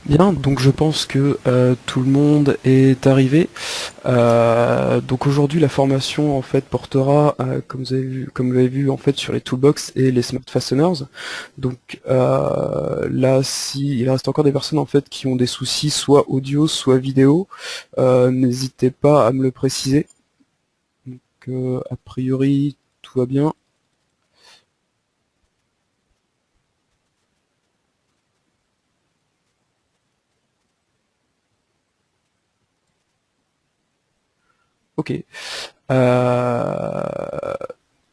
Bien, donc je pense que tout le monde est arrivé. Donc aujourd'hui la formation en fait portera, comme vous avez vu en fait sur les toolbox et les smart fasteners. Donc là, si il reste encore des personnes en fait qui ont des soucis soit audio soit vidéo, n'hésitez pas à me le préciser. Donc a priori tout va bien. Ok. Euh,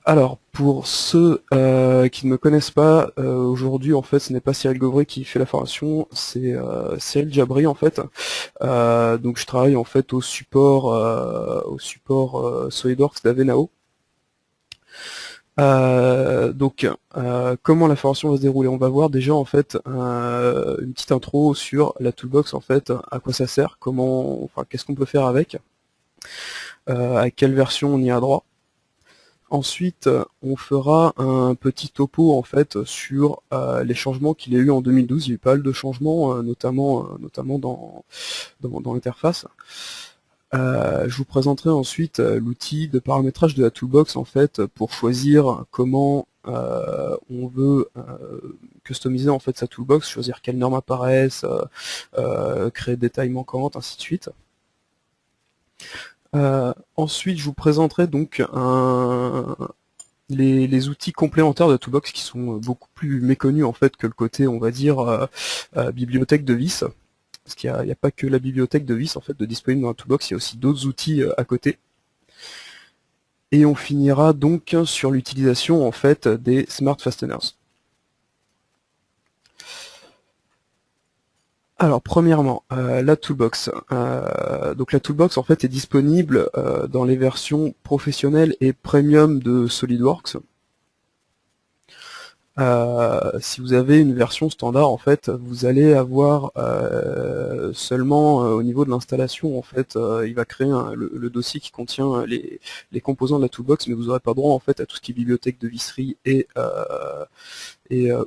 Alors, pour ceux qui ne me connaissent pas, aujourd'hui, en fait, ce n'est pas Cyril Gauvry qui fait la formation, c'est Cyril Jabri, en fait. Donc, je travaille, en fait, au support SolidWorks d'Avenao. Comment la formation va se dérouler? On va voir déjà, en fait, une petite intro sur la toolbox, en fait, à quoi ça sert, enfin, qu'est-ce qu'on peut faire avec, à quelle version on y a droit. Ensuite, on fera un petit topo en fait sur les changements qu'il y a eu en 2012. Il y a eu pas mal de changements, notamment dans l'interface. Je vous présenterai ensuite l'outil de paramétrage de la toolbox en fait pour choisir comment on veut customiser en fait sa toolbox, choisir quelles normes apparaissent, créer des tailles manquantes, ainsi de suite. Ensuite, je vous présenterai donc les outils complémentaires de Toolbox qui sont beaucoup plus méconnus en fait que le côté, on va dire, bibliothèque de vis. Parce qu'il n'y a pas que la bibliothèque de vis en fait de disponible dans la Toolbox, il y a aussi d'autres outils à côté. Et on finira donc sur l'utilisation en fait des Smart Fasteners. Alors premièrement, la Toolbox. Donc la Toolbox en fait est disponible dans les versions professionnelles et premium de SolidWorks. Si vous avez une version standard, en fait, vous allez avoir seulement au niveau de l'installation, en fait, il va créer le dossier qui contient les composants de la toolbox, mais vous n'aurez pas droit en fait à tout ce qui est bibliothèque de visserie et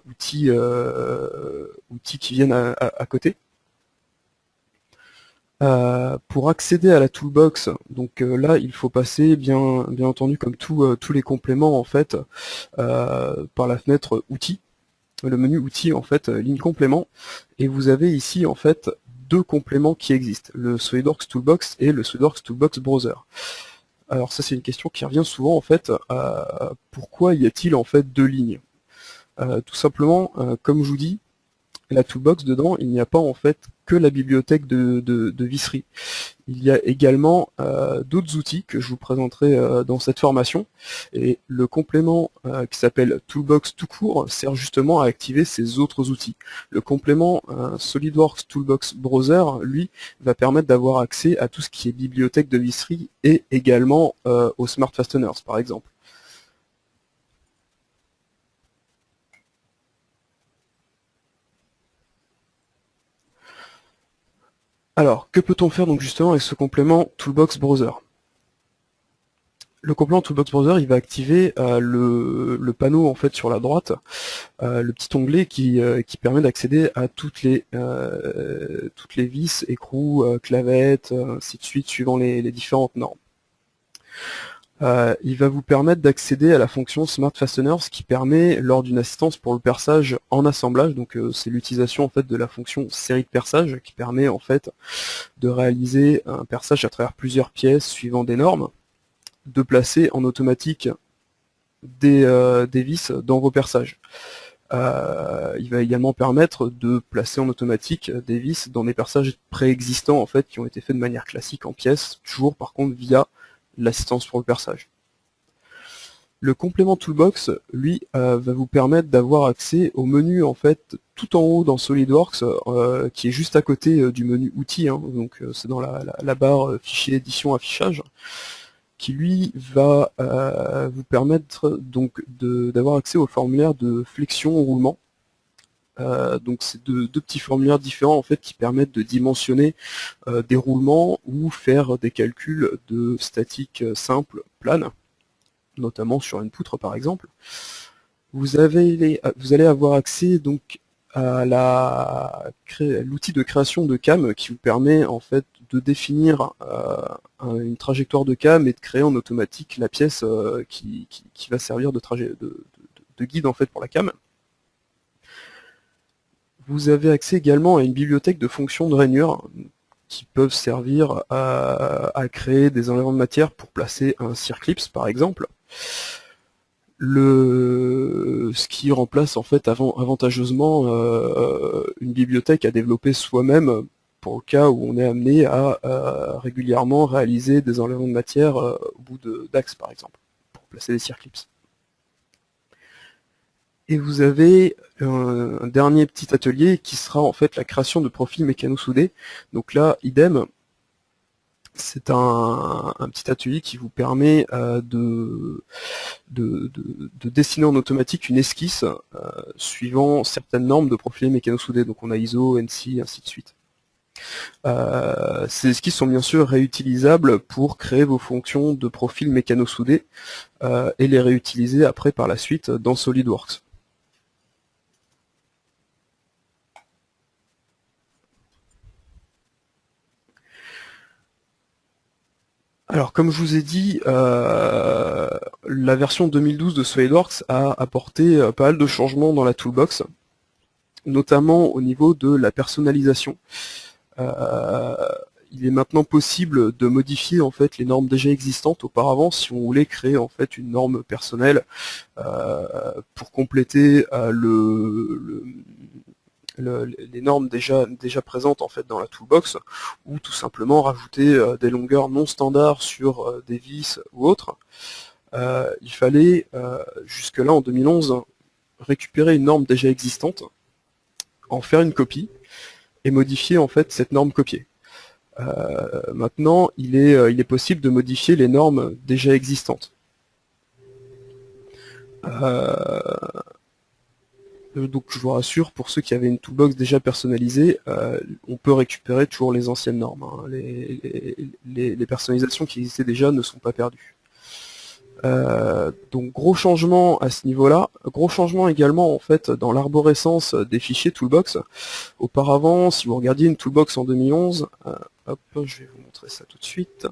outils qui viennent à côté. Pour accéder à la toolbox, donc là, il faut passer, bien entendu, comme tous les compléments, en fait, par la fenêtre outils. Le menu outils en fait ligne complément, et vous avez ici en fait deux compléments qui existent, le SolidWorks Toolbox et le SolidWorks Toolbox Browser. Alors ça c'est une question qui revient souvent en fait, pourquoi y a-t-il en fait deux lignes? Tout simplement, comme je vous dis, la toolbox dedans, il n'y a pas en fait que la bibliothèque de visserie. Il y a également d'autres outils que je vous présenterai dans cette formation. Et le complément qui s'appelle Toolbox tout court sert justement à activer ces autres outils. Le complément SolidWorks Toolbox Browser, lui, va permettre d'avoir accès à tout ce qui est bibliothèque de visserie et également aux Smart Fasteners, par exemple. Alors, que peut-on faire donc justement avec ce complément Toolbox Browser? Le complément Toolbox Browser, il va activer le panneau en fait sur la droite, le petit onglet qui permet d'accéder à toutes les vis, écrous, clavettes, ainsi de suite, suivant les différentes normes. Il va vous permettre d'accéder à la fonction Smart Fastener, ce qui permet, lors d'une assistance pour le perçage en assemblage, donc c'est l'utilisation en fait de la fonction série de perçage qui permet en fait de réaliser un perçage à travers plusieurs pièces suivant des normes, de placer en automatique des vis dans vos perçages. Il va également permettre de placer en automatique des vis dans des perçages préexistants en fait qui ont été faits de manière classique en pièces, toujours par contre via l'assistance pour le perçage. Le complément Toolbox, lui, va vous permettre d'avoir accès au menu en fait tout en haut dans SolidWorks, qui est juste à côté du menu outils, hein, donc c'est dans la barre fichier édition affichage, qui lui va vous permettre donc d'avoir accès au formulaire de flexion roulement. Donc c'est deux petits formulaires différents en fait qui permettent de dimensionner des roulements ou faire des calculs de statique simple plane, notamment sur une poutre par exemple. Vous allez avoir accès donc l'outil de création de cam qui vous permet en fait de définir une trajectoire de cam et de créer en automatique la pièce qui va servir de guide en fait pour la cam. Vous avez accès également à une bibliothèque de fonctions de rainure qui peuvent servir à créer des enlèvements de matière pour placer un circlips par exemple. Ce qui remplace en fait avantageusement une bibliothèque à développer soi-même pour le cas où on est amené à régulièrement réaliser des enlèvements de matière au bout d'axes par exemple, pour placer des circlips. Et vous avez un dernier petit atelier qui sera en fait la création de profils mécano-soudés. Donc là, idem, c'est un petit atelier qui vous permet de dessiner en automatique une esquisse suivant certaines normes de profilés mécano-soudés. Donc on a ISO, ANSI, ainsi de suite. Ces esquisses sont bien sûr réutilisables pour créer vos fonctions de profil mécano-soudés et les réutiliser après par la suite dans SolidWorks. Alors comme je vous ai dit, la version 2012 de SolidWorks a apporté pas mal de changements dans la toolbox, notamment au niveau de la personnalisation. Il est maintenant possible de modifier en fait les normes déjà existantes. Auparavant, si on voulait créer en fait une norme personnelle pour compléter les normes déjà présentes en fait dans la toolbox, ou tout simplement rajouter des longueurs non standards sur des vis ou autres, il fallait jusque-là en 2011 récupérer une norme déjà existante, en faire une copie et modifier en fait cette norme copiée. Maintenant, il est possible de modifier les normes déjà existantes. Donc je vous rassure, pour ceux qui avaient une toolbox déjà personnalisée, on peut récupérer toujours les anciennes normes. Hein. Les personnalisations qui existaient déjà ne sont pas perdues. Donc gros changement à ce niveau-là. Gros changement également en fait dans l'arborescence des fichiers toolbox. Auparavant, si vous regardiez une toolbox en 2011, hop, je vais vous montrer ça tout de suite.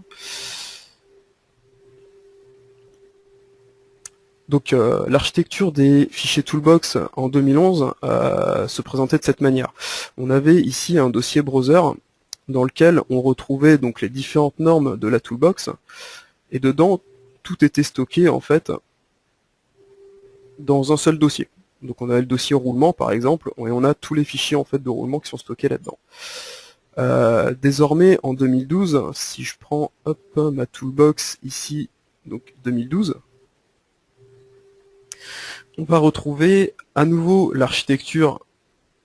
Donc l'architecture des fichiers Toolbox en 2011 se présentait de cette manière. On avait ici un dossier browser dans lequel on retrouvait donc les différentes normes de la Toolbox, et dedans tout était stocké en fait dans un seul dossier. Donc on a le dossier roulement par exemple, et on a tous les fichiers en fait de roulement qui sont stockés là-dedans. Désormais en 2012, si je prends hop, ma Toolbox ici, donc 2012, on va retrouver à nouveau l'architecture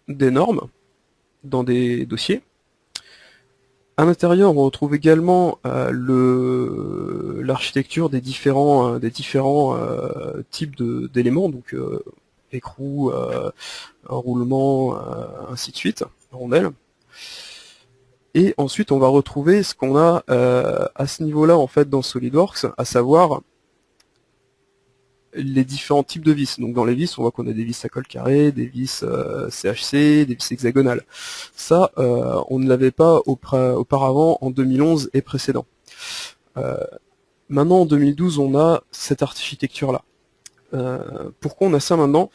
des normes dans des dossiers. À l'intérieur, on retrouve également l'architecture des différents types d'éléments, donc écrou, roulement, ainsi de suite, rondelle. Et ensuite, on va retrouver ce qu'on a à ce niveau-là en fait dans SolidWorks, à savoir les différents types de vis. Donc dans les vis, on voit qu'on a des vis à colle carré, des vis CHC, des vis hexagonales. Ça, on ne l'avait pas auparavant en 2011 et précédent. Maintenant, en 2012, on a cette architecture-là. Pourquoi on a ça maintenant ?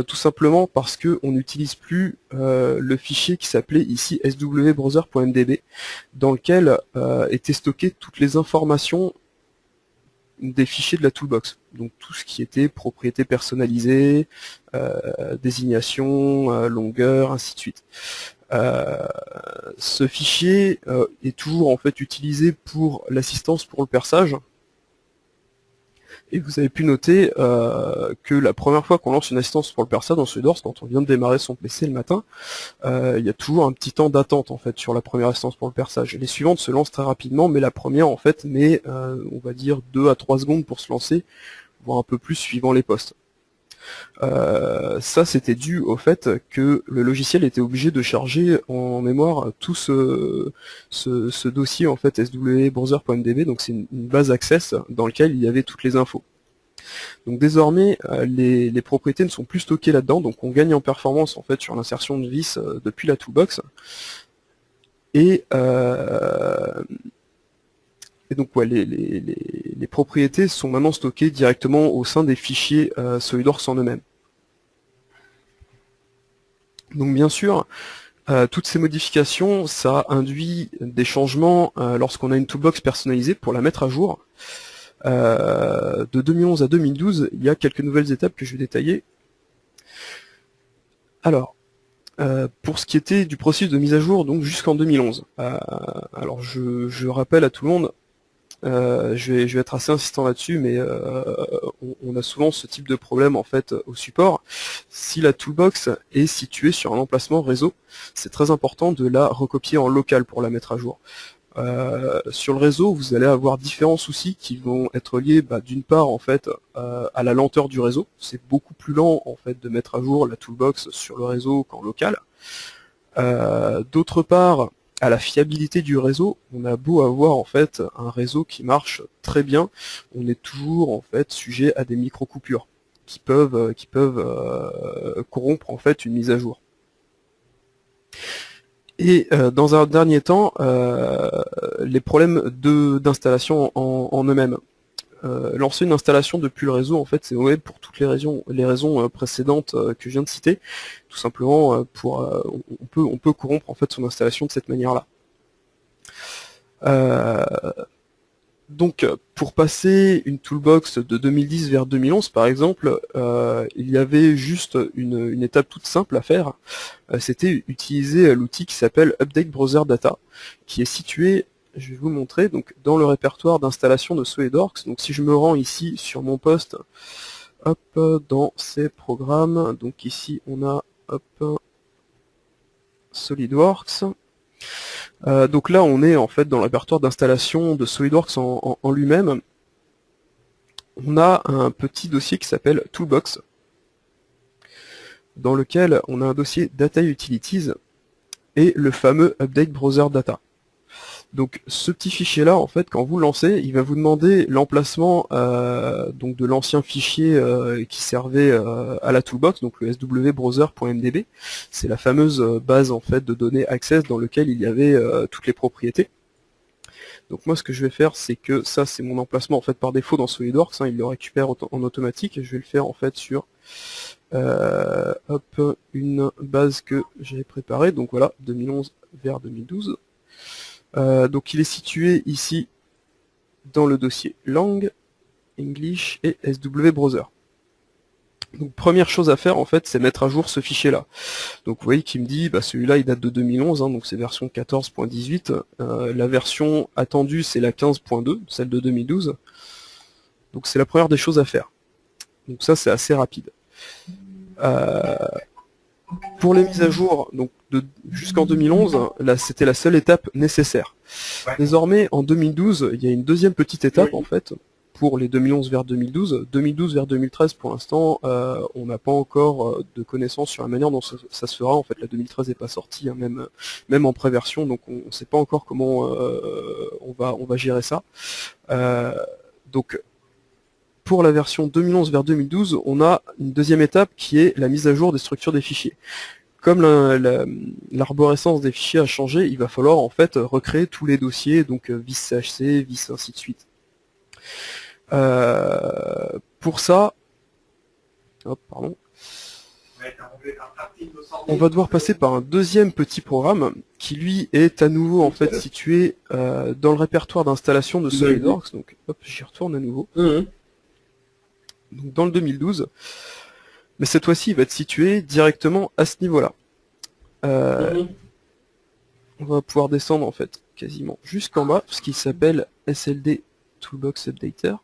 Tout simplement parce qu'on n'utilise plus le fichier qui s'appelait ici swbrowser.mdb, dans lequel étaient stockées toutes les informations des fichiers de la toolbox, donc tout ce qui était propriété personnalisée, désignation, longueur, ainsi de suite. Ce fichier est toujours en fait utilisé pour l'assistance pour le perçage, et vous avez pu noter que la première fois qu'on lance une assistance pour le perçage dans SolidWorks, quand on vient de démarrer son PC le matin, il y a toujours un petit temps d'attente en fait sur la première assistance pour le perçage. Les suivantes se lancent très rapidement, mais la première en fait met on va dire 2 à 3 secondes pour se lancer, voire un peu plus suivant les postes. Ça c'était dû au fait que le logiciel était obligé de charger en mémoire tout ce dossier en fait swbrowser.mdb, donc c'est une base access dans lequel il y avait toutes les infos. Donc désormais, les propriétés ne sont plus stockées là-dedans, donc on gagne en performance en fait sur l'insertion de vis depuis la toolbox. Et donc ouais, les propriétés sont maintenant stockées directement au sein des fichiers SolidWorks en eux-mêmes. Donc bien sûr, toutes ces modifications, ça induit des changements lorsqu'on a une toolbox personnalisée pour la mettre à jour. De 2011 à 2012, il y a quelques nouvelles étapes que je vais détailler. Alors, pour ce qui était du processus de mise à jour, donc jusqu'en 2011. Alors je rappelle à tout le monde, je vais être assez insistant là-dessus, mais on a souvent ce type de problème en fait au support. Si la toolbox est située sur un emplacement réseau, c'est très important de la recopier en local pour la mettre à jour. Sur le réseau, vous allez avoir différents soucis qui vont être liés d'une part en fait à la lenteur du réseau. C'est beaucoup plus lent en fait de mettre à jour la toolbox sur le réseau qu'en local. D'autre part, à la fiabilité du réseau. On a beau avoir en fait un réseau qui marche très bien, on est toujours en fait sujet à des micro-coupures qui peuvent corrompre en fait une mise à jour. Et dans un dernier temps, les problèmes d'installation en eux-mêmes. Lancer une installation depuis le réseau, en fait, c'est mauvais pour toutes les raisons précédentes que je viens de citer. Tout simplement, on peut corrompre en fait son installation de cette manière-là. Donc, pour passer une toolbox de 2010 vers 2011, par exemple, il y avait juste une étape toute simple à faire. C'était utiliser l'outil qui s'appelle Update Browser Data, qui est situé, je vais vous montrer, donc dans le répertoire d'installation de SolidWorks. Donc, si je me rends ici sur mon poste, hop, dans ces programmes, donc ici on a, hop, SolidWorks. Donc là, on est en fait dans le répertoire d'installation de SolidWorks en lui-même. On a un petit dossier qui s'appelle Toolbox, dans lequel on a un dossier Data Utilities et le fameux Update Browser Data. Donc ce petit fichier-là, en fait, quand vous le lancez, il va vous demander l'emplacement donc de l'ancien fichier qui servait à la toolbox, donc le swbrowser.mdb. C'est la fameuse base en fait de données Access dans lequel il y avait toutes les propriétés. Donc moi ce que je vais faire, c'est que ça c'est mon emplacement en fait par défaut dans SolidWorks, il le récupère en automatique, et je vais le faire en fait sur hop, une base que j'avais préparée, donc voilà, 2011 vers 2012. Donc il est situé ici dans le dossier Lang, English et SWBrowser. Donc première chose à faire en fait, c'est mettre à jour ce fichier là. Donc vous voyez qu'il me dit, celui-là il date de 2011, donc c'est version 14.18. La version attendue c'est la 15.2, celle de 2012. Donc c'est la première des choses à faire. Donc ça c'est assez rapide. Pour les mises à jour, donc jusqu'en 2011, là c'était la seule étape nécessaire. Désormais, en 2012, il y a une deuxième petite étape en fait, pour les 2011 vers 2012. 2012 vers 2013, pour l'instant, on n'a pas encore de connaissances sur la manière dont ça se fera. En fait, la 2013 n'est pas sortie, hein, même en pré-version, donc on ne sait pas encore comment on va gérer ça. Donc, pour la version 2011 vers 2012, on a une deuxième étape qui est la mise à jour des structures des fichiers. Comme l'arborescence des fichiers a changé, il va falloir en fait recréer tous les dossiers, donc vis CHC, vis ainsi de suite. Pour ça, hop, pardon, on va devoir passer par un deuxième petit programme qui lui est à nouveau en fait situé dans le répertoire d'installation de SolidWorks. Donc hop, j'y retourne à nouveau. Donc dans le 2012, mais cette fois-ci il va être situé directement à ce niveau-là. On va pouvoir descendre en fait quasiment jusqu'en bas, ce qui s'appelle SLD Toolbox Updater.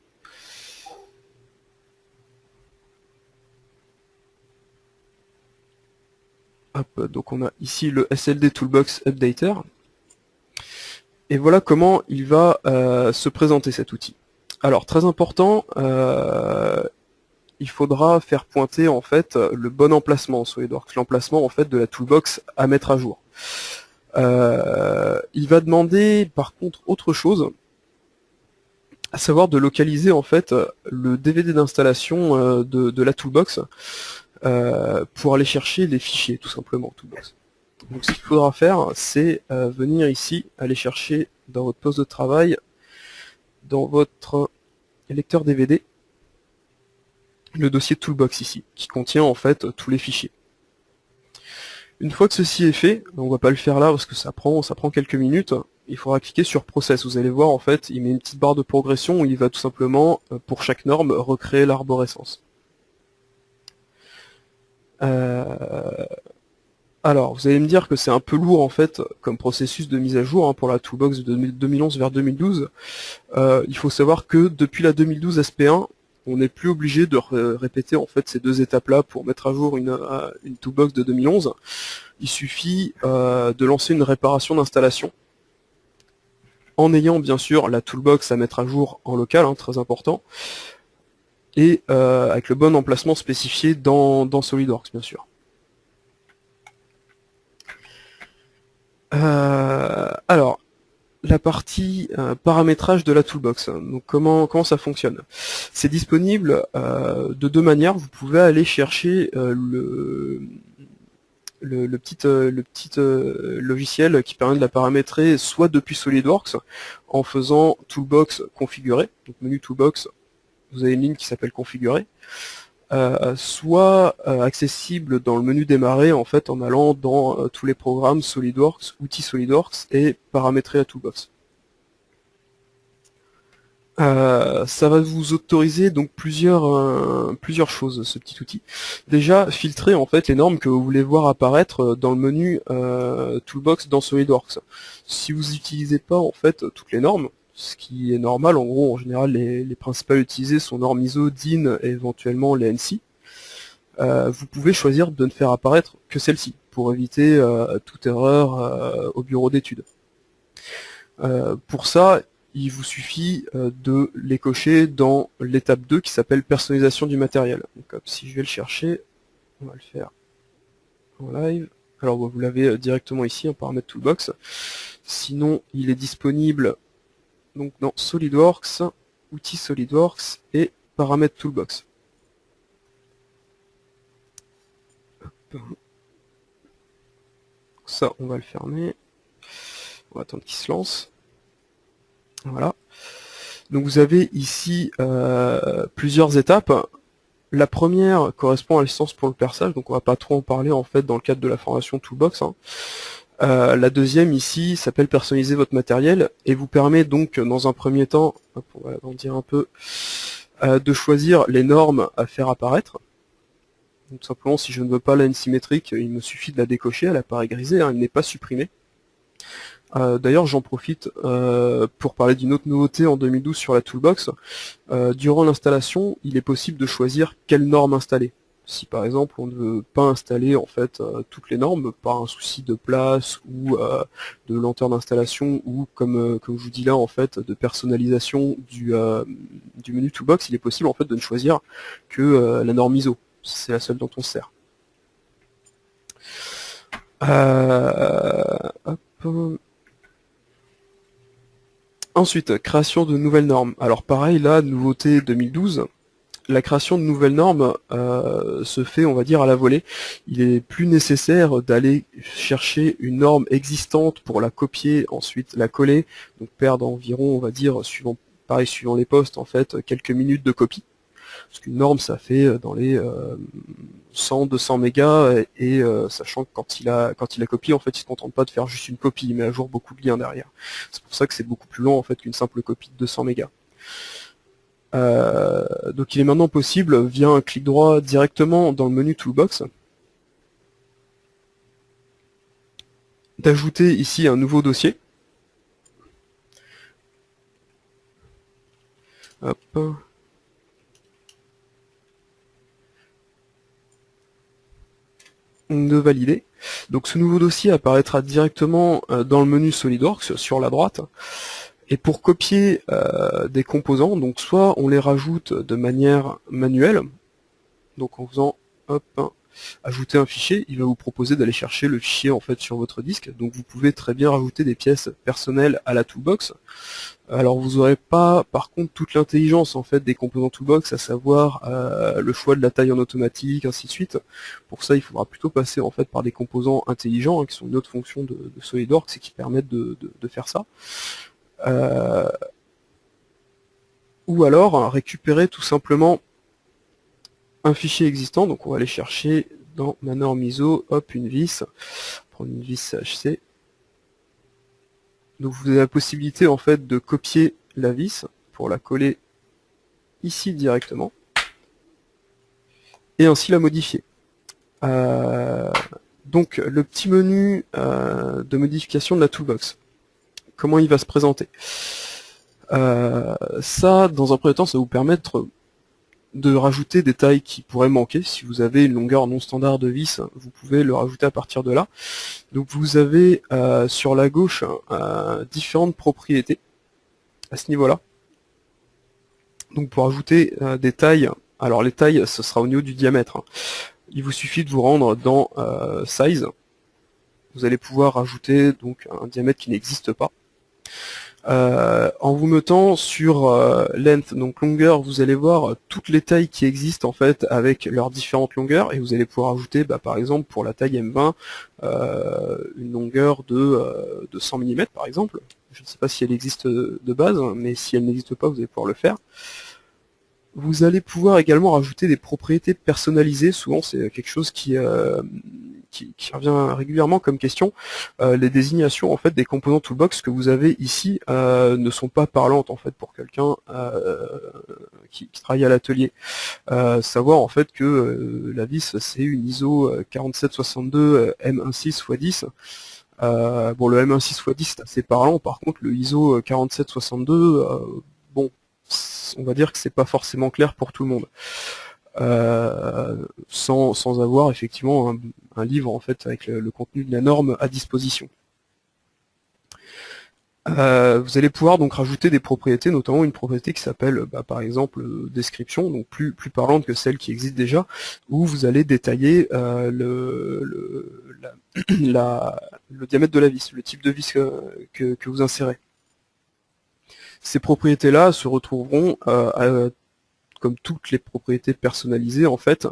Hop, donc on a ici le SLD Toolbox Updater. Et voilà comment il va se présenter cet outil. Alors très important, il faudra faire pointer en fait le bon emplacement en SolidWorks, l'emplacement en fait de la toolbox à mettre à jour. Il va demander par contre autre chose, à savoir de localiser en fait le DVD d'installation de la toolbox pour aller chercher les fichiers tout simplement toolbox. Donc ce qu'il faudra faire, c'est venir ici, aller chercher dans votre poste de travail, dans votre lecteur DVD, le dossier toolbox ici, qui contient en fait tous les fichiers. Une fois que ceci est fait, on va pas le faire là parce que ça prend quelques minutes, il faudra cliquer sur Process. Vous allez voir en fait, il met une petite barre de progression où il va tout simplement, pour chaque norme, recréer l'arborescence. Alors, vous allez me dire que c'est un peu lourd en fait comme processus de mise à jour pour la toolbox de 2011 vers 2012. Il faut savoir que depuis la 2012 SP1, on n'est plus obligé de répéter en fait ces deux étapes-là pour mettre à jour une toolbox de 2011. Il suffit de lancer une réparation d'installation en ayant bien sûr la toolbox à mettre à jour en local, très important, et avec le bon emplacement spécifié dans SolidWorks bien sûr. Alors, la partie paramétrage de la toolbox. Donc comment ça fonctionne? C'est disponible de deux manières. Vous pouvez aller chercher le petit logiciel qui permet de la paramétrer soit depuis SolidWorks en faisant Toolbox configurer. Donc menu Toolbox, vous avez une ligne qui s'appelle configurer. Soit accessible dans le menu démarrer en fait en allant dans tous les programmes SolidWorks, outils SolidWorks et paramétrer la toolbox. Ça va vous autoriser donc plusieurs choses, ce petit outil. Déjà, filtrer en fait les normes que vous voulez voir apparaître dans le menu Toolbox dans SolidWorks. Si vous n'utilisez pas en fait toutes les normes, ce qui est normal, en gros, en général, les principales utilisées sont normes ISO, DIN et éventuellement les ANSI. Vous pouvez choisir de ne faire apparaître que celle-ci, pour éviter toute erreur au bureau d'études. Pour ça, il vous suffit de les cocher dans l'étape 2 qui s'appelle personnalisation du matériel. Donc si je vais le chercher, on va le faire en live. Alors vous l'avez directement ici en paramètre toolbox. Sinon, il est disponible donc dans SolidWorks, outils SolidWorks et paramètres toolbox. Ça, on va le fermer. On va attendre qu'il se lance. Voilà. Donc vous avez ici plusieurs étapes. La première correspond à l'assistance pour le perçage, donc on va pas trop en parler en fait dans le cadre de la formation Toolbox. La deuxième ici s'appelle personnaliser votre matériel et vous permet donc dans un premier temps, on va agrandir un peu, de choisir les normes à faire apparaître. Donc, tout simplement, si je ne veux pas la symétrique, il me suffit de la décocher, elle apparaît grisée, elle n'est pas supprimée. D'ailleurs, j'en profite pour parler d'une autre nouveauté en 2012 sur la Toolbox. Durant l'installation, il est possible de choisir quelle norme installer. Si par exemple on ne veut pas installer en fait toutes les normes par un souci de place ou de lenteur d'installation ou comme je vous dis là en fait de personnalisation du menu Toolbox, il est possible en fait de ne choisir que la norme ISO. C'est la seule dont on se sert. Hop. Ensuite, création de nouvelles normes. Alors pareil, là, nouveauté 2012, la création de nouvelles normes se fait, on va dire, à la volée. Il est plus nécessaire d'aller chercher une norme existante pour la copier, ensuite la coller, donc perdre environ, on va dire, suivant les postes, en fait, quelques minutes de copie. Parce qu'une norme, ça fait dans les 100-200 mégas, et sachant que quand il a copié, en fait, il se contente pas de faire juste une copie, il met à jour beaucoup de liens derrière. C'est pour ça que c'est beaucoup plus lent en fait qu'une simple copie de 200 mégas. Donc il est maintenant possible, via un clic droit directement dans le menu Toolbox, d'ajouter ici un nouveau dossier. Hop. De valider. Donc ce nouveau dossier apparaîtra directement dans le menu SolidWorks sur la droite. Et pour copier des composants, donc soit on les rajoute de manière manuelle, donc en faisant hop, ajouter un fichier, il va vous proposer d'aller chercher le fichier en fait sur votre disque. Donc vous pouvez très bien rajouter des pièces personnelles à la toolbox. Alors vous n'aurez pas par contre toute l'intelligence en fait des composants toolbox, à savoir le choix de la taille en automatique, ainsi de suite. Pour ça il faudra plutôt passer en fait par des composants intelligents qui sont une autre fonction de SolidWorks et qui permettent de faire ça. Ou alors récupérer tout simplement un fichier existant. Donc on va aller chercher dans ma norme ISO, hop, une vis, prendre une vis CHC. Donc vous avez la possibilité en fait de copier la vis pour la coller ici directement et ainsi la modifier. Donc le petit menu de modification de la toolbox, comment il va se présenter? Ça, dans un premier temps, ça va vous permettre de rajouter des tailles qui pourraient manquer. Si vous avez une longueur non standard de vis, vous pouvez le rajouter à partir de là. Donc vous avez sur la gauche différentes propriétés à ce niveau-là. Donc pour ajouter des tailles, alors les tailles ce sera au niveau du diamètre. Il vous suffit de vous rendre dans Size. Vous allez pouvoir ajouter donc un diamètre qui n'existe pas. En vous mettant sur length, donc longueur, vous allez voir toutes les tailles qui existent en fait avec leurs différentes longueurs, et vous allez pouvoir ajouter par exemple pour la taille M20 une longueur de 100 mm par exemple. Je ne sais pas si elle existe de base, mais si elle n'existe pas, vous allez pouvoir le faire. Vous allez pouvoir également rajouter des propriétés personnalisées. Souvent c'est quelque chose qui revient régulièrement comme question. Les désignations en fait des composants toolbox que vous avez ici ne sont pas parlantes en fait pour quelqu'un qui travaille à l'atelier. Savoir en fait que la vis c'est une ISO 4762 M16x10. Bon, le M16x10 c'est assez parlant, par contre le ISO 4762, bon, on va dire que c'est pas forcément clair pour tout le monde. Sans avoir effectivement un livre en fait avec le contenu de la norme à disposition. Vous allez pouvoir donc rajouter des propriétés, notamment une propriété qui s'appelle par exemple description, donc plus parlante que celle qui existe déjà, où vous allez détailler le diamètre de la vis, le type de vis que vous insérez. Ces propriétés-là se retrouveront comme toutes les propriétés personnalisées en fait,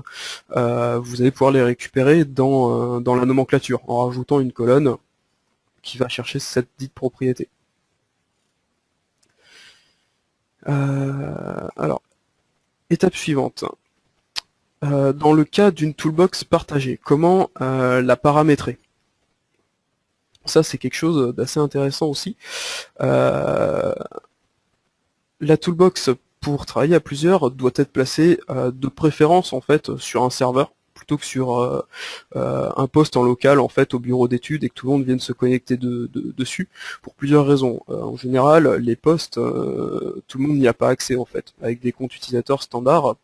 vous allez pouvoir les récupérer dans la nomenclature, en rajoutant une colonne qui va chercher cette dite propriété. Alors, étape suivante. Dans le cas d'une toolbox partagée, comment la paramétrer? Ça c'est quelque chose d'assez intéressant aussi. La toolbox pour travailler à plusieurs doit être placée de préférence en fait sur un serveur plutôt que sur un poste en local en fait au bureau d'études et que tout le monde vienne se connecter dessus pour plusieurs raisons. En général, les postes, tout le monde n'y a pas accès en fait. Avec des comptes utilisateurs standards,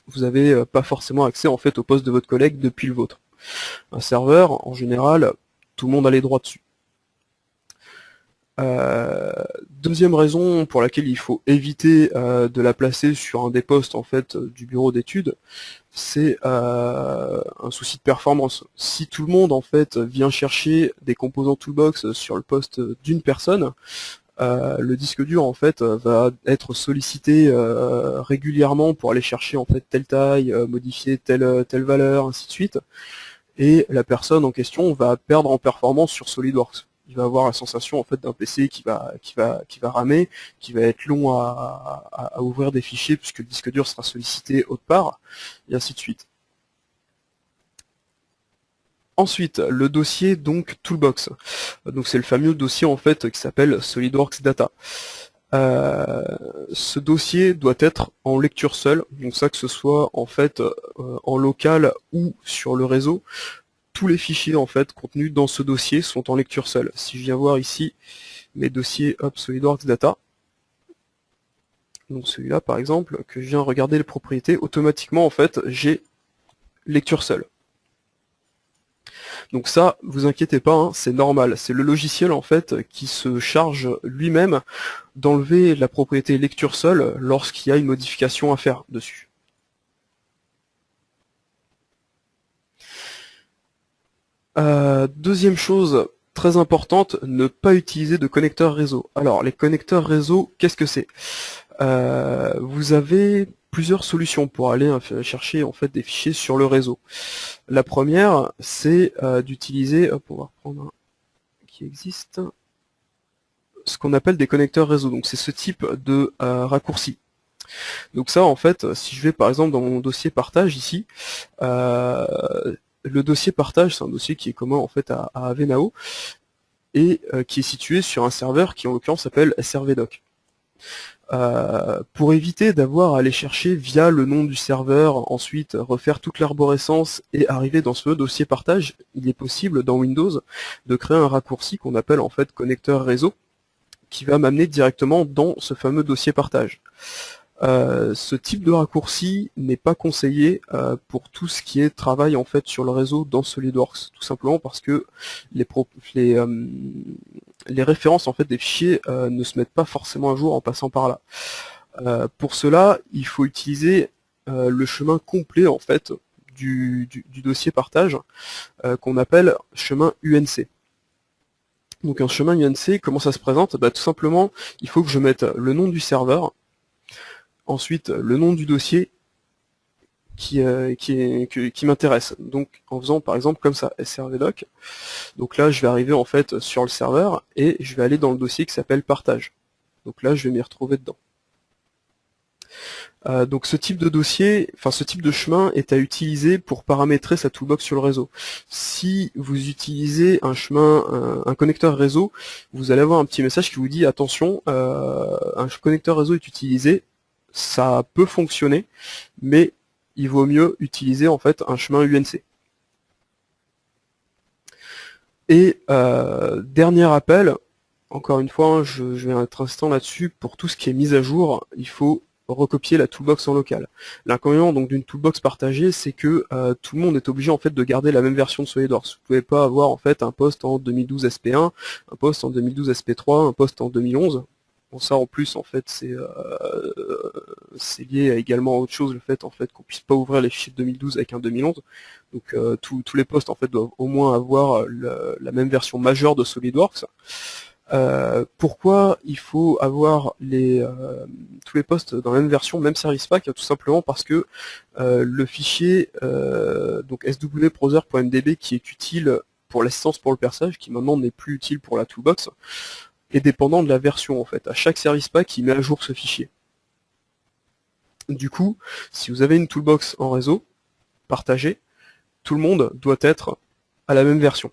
vous n'avez pas forcément accès en fait au poste de votre collègue depuis le vôtre. Un serveur, en général, tout le monde a les droits dessus. Deuxième raison pour laquelle il faut éviter de la placer sur un des postes en fait du bureau d'études, c'est un souci de performance. Si tout le monde en fait vient chercher des composants toolbox sur le poste d'une personne, le disque dur en fait va être sollicité régulièrement pour aller chercher en fait telle taille, modifier telle valeur, ainsi de suite, et la personne en question va perdre en performance sur SolidWorks. Il va avoir la sensation en fait d'un PC qui va ramer, qui va être long à ouvrir des fichiers puisque le disque dur sera sollicité autre part, et ainsi de suite. Ensuite, le dossier donc Toolbox. Donc c'est le fameux dossier en fait qui s'appelle SolidWorks Data. Ce dossier doit être en lecture seule, donc ça que ce soit en fait en local ou sur le réseau. Tous les fichiers en fait contenus dans ce dossier sont en lecture seule. Si je viens voir ici mes dossiers SolidWorks Data, donc celui-là par exemple, que je viens regarder les propriétés, automatiquement en fait j'ai lecture seule. Donc ça, vous inquiétez pas, hein, c'est normal, c'est le logiciel en fait qui se charge lui-même d'enlever la propriété lecture seule lorsqu'il y a une modification à faire dessus. Deuxième chose très importante, ne pas utiliser de connecteur réseau. Alors les connecteurs réseau, qu'est-ce que c'est? Vous avez plusieurs solutions pour aller chercher en fait des fichiers sur le réseau. La première, c'est d'utiliser, on va reprendre un qui existe, ce qu'on appelle des connecteurs réseau. Donc c'est ce type de raccourci. Donc ça, en fait, si je vais par exemple dans mon dossier partage ici, le dossier partage, c'est un dossier qui est commun en fait à Avenao et qui est situé sur un serveur qui en l'occurrence s'appelle srvdoc. Pour éviter d'avoir à aller chercher via le nom du serveur, ensuite refaire toute l'arborescence et arriver dans ce dossier partage, il est possible dans Windows de créer un raccourci qu'on appelle en fait connecteur réseau, qui va m'amener directement dans ce fameux dossier partage. Ce type de raccourci n'est pas conseillé pour tout ce qui est travail en fait sur le réseau dans SolidWorks, tout simplement parce que les références en fait des fichiers ne se mettent pas forcément à jour en passant par là. Pour cela, il faut utiliser le chemin complet en fait du dossier partage qu'on appelle chemin UNC. Donc un chemin UNC, comment ça se présente? Tout simplement, il faut que je mette le nom du serveur, ensuite le nom du dossier qui m'intéresse. Donc en faisant par exemple comme ça, srvdoc. Donc là je vais arriver en fait sur le serveur et je vais aller dans le dossier qui s'appelle partage. Donc là je vais m'y retrouver dedans. Donc ce type de dossier, enfin ce type de chemin est à utiliser pour paramétrer sa toolbox sur le réseau. Si vous utilisez un chemin, un connecteur réseau, vous allez avoir un petit message qui vous dit attention, un connecteur réseau est utilisé, ça peut fonctionner, mais il vaut mieux utiliser en fait un chemin UNC. Et dernier appel, encore une fois, je vais être insistant là-dessus, pour tout ce qui est mise à jour, il faut recopier la toolbox en local. L'inconvénient donc d'une toolbox partagée, c'est que tout le monde est obligé en fait de garder la même version de SolidWorks. Vous pouvez pas avoir en fait un poste en 2012 SP1, un poste en 2012 SP3, un poste en 2011. Bon, ça en plus en fait c'est lié également à autre chose, le fait en fait qu'on puisse pas ouvrir les fichiers de 2012 avec un 2011. Donc tous les postes en fait doivent au moins avoir la même version majeure de SolidWorks. Pourquoi il faut avoir tous les postes dans la même version, même service pack? Tout simplement parce que le fichier donc swbrowser.mdb qui est utile pour l'assistance pour le perçage, qui maintenant n'est plus utile pour la toolbox, est dépendant de la version en fait. À chaque service pack, il met à jour ce fichier. Du coup, si vous avez une toolbox en réseau partagée, tout le monde doit être à la même version.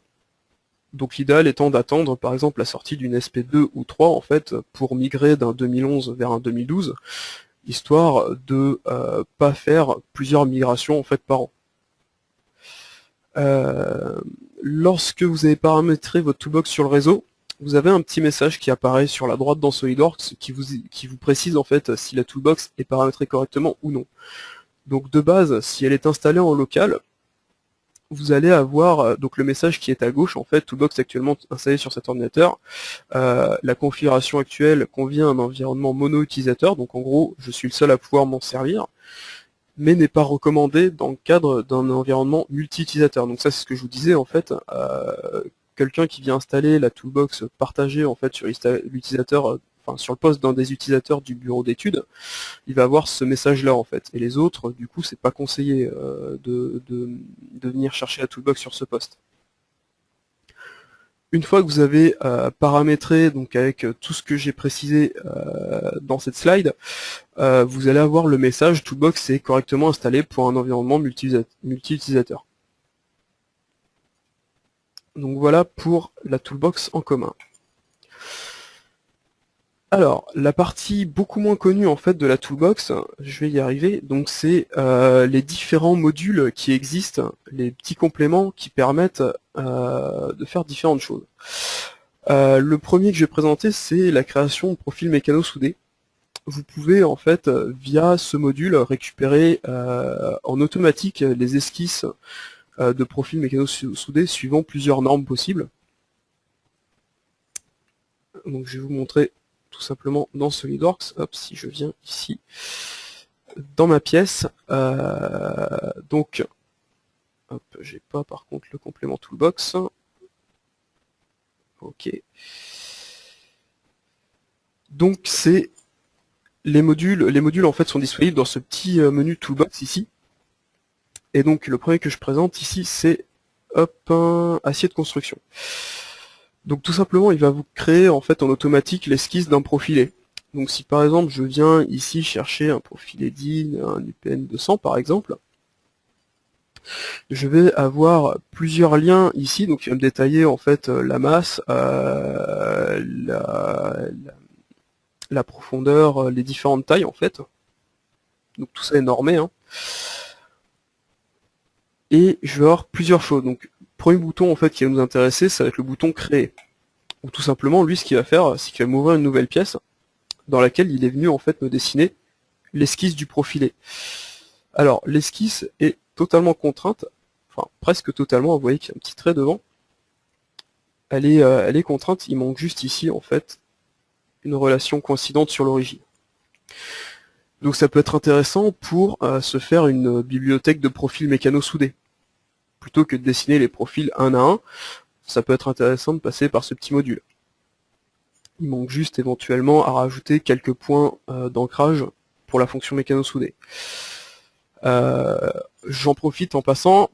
Donc l'idéal étant d'attendre par exemple la sortie d'une SP2 ou 3 en fait pour migrer d'un 2011 vers un 2012, histoire de pas faire plusieurs migrations en fait par an. Lorsque vous avez paramétré votre toolbox sur le réseau, vous avez un petit message qui apparaît sur la droite dans SolidWorks qui vous précise en fait si la toolbox est paramétrée correctement ou non. Donc de base, si elle est installée en local, vous allez avoir donc le message qui est à gauche, en fait, Toolbox actuellement installé sur cet ordinateur. La configuration actuelle convient à un environnement mono-utilisateur, donc en gros, je suis le seul à pouvoir m'en servir, mais n'est pas recommandé dans le cadre d'un environnement multi-utilisateur. Donc ça, c'est ce que je vous disais, en fait, quelqu'un qui vient installer la toolbox partagée en fait sur l'utilisateur, enfin sur le poste d'un des utilisateurs du bureau d'études, il va avoir ce message-là en fait. Et les autres, du coup, c'est pas conseillé de venir chercher la toolbox sur ce poste. Une fois que vous avez paramétré, donc avec tout ce que j'ai précisé dans cette slide, vous allez avoir le message Toolbox est correctement installé pour un environnement multi-utilisateur. Donc voilà pour la toolbox en commun. Alors, la partie beaucoup moins connue en fait de la toolbox, je vais y arriver, donc c'est les différents modules qui existent, les petits compléments qui permettent de faire différentes choses. Le premier que je vais présenter, c'est la création de profils mécano-soudés. Vous pouvez en fait, via ce module, récupérer en automatique les esquisses de profils mécano-soudés suivant plusieurs normes possibles. Donc je vais vous montrer tout simplement dans SolidWorks. Hop, si je viens ici, dans ma pièce, donc Hop, j'ai pas par contre le complément toolbox. Ok. Donc c'est les modules en fait sont disponibles dans ce petit menu toolbox ici. Et donc le premier que je présente ici, c'est hop, un acier de construction. Donc tout simplement, il va vous créer en fait en automatique l'esquisse d'un profilé. Donc si par exemple je viens ici chercher un profilé digne, un UPN 200 par exemple, je vais avoir plusieurs liens ici, donc il va me détailler en fait la masse, la profondeur, les différentes tailles en fait. Donc tout ça est normé, hein. Et je vais avoir plusieurs choses. Donc premier bouton en fait qui va nous intéresser, ça va être le bouton créer. Ou tout simplement, lui ce qu'il va faire, c'est qu'il va m'ouvrir une nouvelle pièce dans laquelle il est venu en fait me dessiner l'esquisse du profilé. Alors l'esquisse est totalement contrainte, enfin presque totalement, vous voyez qu'il y a un petit trait devant. Elle est contrainte, il manque juste ici en fait une relation coïncidente sur l'origine. Donc ça peut être intéressant pour se faire une bibliothèque de profils mécano-soudés. Plutôt que de dessiner les profils un à un, ça peut être intéressant de passer par ce petit module. Il manque juste éventuellement à rajouter quelques points d'ancrage pour la fonction mécano-soudée. J'en profite en passant,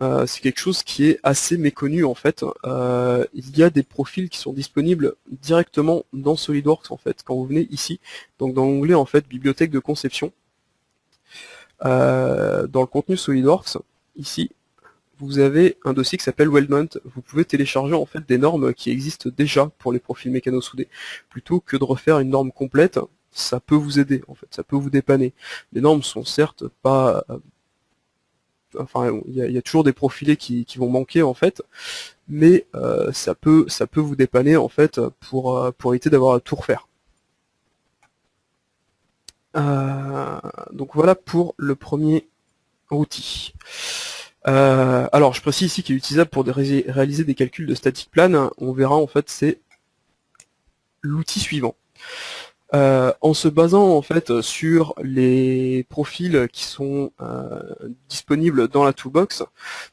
c'est quelque chose qui est assez méconnu en fait. Il y a des profils qui sont disponibles directement dans SolidWorks en fait. Quand vous venez ici, donc dans l'onglet en fait bibliothèque de conception, dans le contenu SolidWorks, ici, vous avez un dossier qui s'appelle Weldment. Vous pouvez télécharger en fait des normes qui existent déjà pour les profils mécano-soudés. Plutôt que de refaire une norme complète, ça peut vous aider en fait, ça peut vous dépanner. Les normes sont certes pas enfin, il y a toujours des profilés qui vont manquer en fait, mais ça peut vous dépanner en fait pour éviter d'avoir à tout refaire. Donc voilà pour le premier outil. Alors je précise ici qu'il est utilisable pour réaliser des calculs de static plan. On verra en fait c'est l'outil suivant. En se basant en fait sur les profils qui sont disponibles dans la toolbox,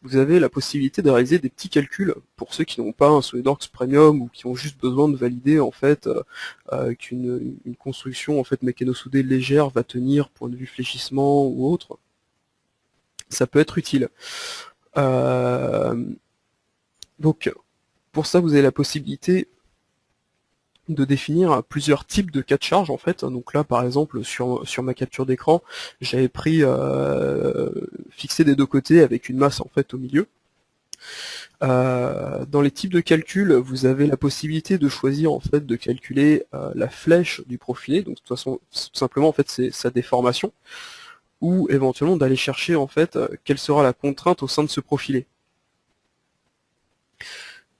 vous avez la possibilité de réaliser des petits calculs pour ceux qui n'ont pas un SolidWorks Premium ou qui ont juste besoin de valider en fait qu'une construction en fait mécano-soudée légère va tenir point de vue fléchissement ou autre. Ça peut être utile. Donc pour ça vous avez la possibilité de définir plusieurs types de cas de charge en fait. Donc là par exemple sur ma capture d'écran, j'avais pris fixé des deux côtés avec une masse en fait au milieu. Dans les types de calcul, vous avez la possibilité de choisir en fait de calculer la flèche du profilé, donc de toute façon tout simplement en fait c'est sa déformation, ou éventuellement d'aller chercher en fait quelle sera la contrainte au sein de ce profilé.